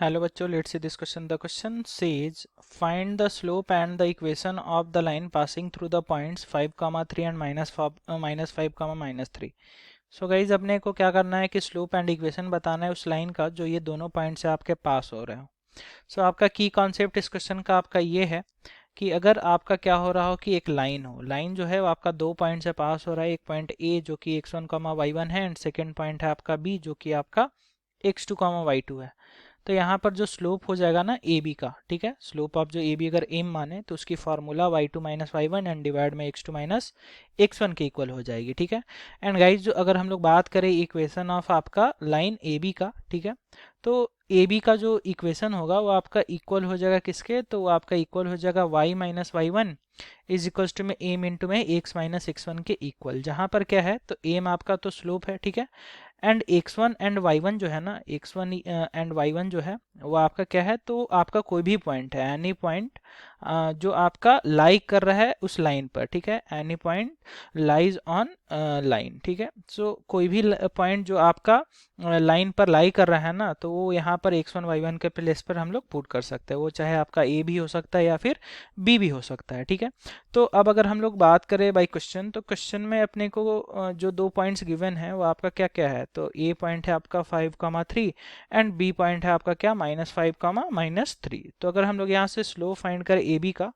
Hello बच्चों, let's see this question. The question says find the slope and the equation of the line passing through the points 5, 3 and -5, -3. So guys, अपने को क्या करना है कि slope and equation बताना है उस लाइन का जो ये दोनों पॉइंट से आपके पास हो रहे हो. सो आपका की कॉन्सेप्ट इस क्वेश्चन का आपका ये है कि अगर आपका क्या हो रहा हो कि एक लाइन हो, लाइन जो है वो आपका दो पॉइंट से पास हो रहा है. एक पॉइंट ए जो कि x1, y1 है एंड सेकेंड पॉइंट है आपका बी जो कि आपका x2, y2 है. तो यहाँ पर जो स्लोप हो जाएगा ना ए बी का, ठीक है, स्लोप ऑफ जो ए बी अगर एम माने तो उसकी formula y2 minus y1 and divide में x2 माइनस x1 के इक्वल हो जाएगी. ठीक है. एंड गाइज जो अगर हम लोग बात करें इक्वेशन ऑफ आपका लाइन ए बी का, ठीक है, तो ए बी का जो इक्वेशन होगा वो आपका इक्वल हो जाएगा किसके, तो वो आपका इक्वल हो जाएगा y minus y1 is equals to में एम इंटू में x माइनस x1 के इक्वल. जहाँ पर क्या है तो एम आपका तो स्लोप है, ठीक है, एंड x1 एंड y1 जो है ना, x1 एंड y1 जो है वो आपका क्या है, तो आपका कोई भी पॉइंट है, एनी पॉइंट जो आपका लाई कर रहा है उस लाइन पर, ठीक है, any point lies on line. ठीक है. सो कोई भी पॉइंट जो आपका लाइन पर लाई कर रहा है ना, तो वो यहाँ पर x1 y1 के प्लेस पर हम लोग पुट कर सकते हैं. वो चाहे आपका a भी हो सकता है या फिर b भी हो सकता है. ठीक है. तो अब अगर हम लोग बात करें बाई क्वेश्चन, तो क्वेश्चन में अपने को जो दो पॉइंट्स गिवन है वो आपका क्या क्या है, तो ए पॉइंट है आपका 5, 3 एंड बी पॉइंट है आपका क्या -5, -3. तो अगर हम लोग यहाँ से स्लोप फाइंड करें ए बी का,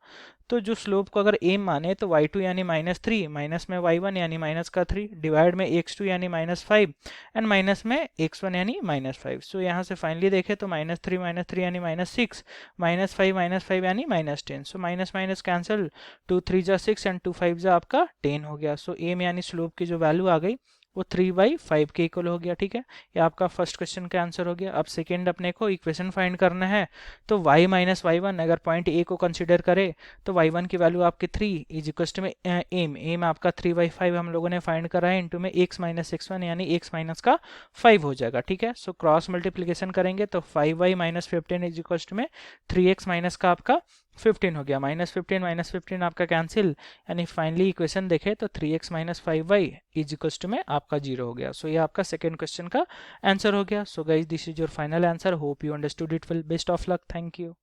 तो जो स्लोप को अगर एम माने तो y2 यानी -3 माइनस में y1 यानी माइनस का 3 डिवाइड में x2 यानी -5 एंड माइनस में x1 यानी -5. सो यहाँ से फाइनली देखें तो -3 यानी -6, -5 यानी -10. सो माइनस माइनस कैंसिल, 2 3 जा 6 एंड 2 5 जा आपका 10 हो गया. सो एम यानी स्लोप की जो वैल्यू आ गई वो 3/5 के इक्वल हो गया. ठीक है. ये आपका फर्स्ट क्वेश्चन का आंसर हो गया. अब सेकेंड अपने को इक्वेशन फाइंड करना है, तो y माइनस y1 अगर पॉइंट ए को कंसिडर करें तो y1 की वैल्यू आपकी 3 इज इक्वल में एम आपका 3/5 हम लोगों ने फाइंड करा है इंटू में x माइनस x1 यानी x माइनस का 5 हो जाएगा. ठीक है. सो क्रॉस मल्टीप्लीकेशन करेंगे तो 5y माइनस 15 इज इक्वल में 3x माइनस का आपका 15 हो गया. -15 आपका कैंसिल, यानी फाइनली इक्वेशन देखें तो 3x minus 5y is equal में आपका 0 हो गया. सो ये आपका सेकेंड क्वेश्चन का आंसर हो गया. So guys this is your final answer. Hope you understood it. Will best of luck. Thank you.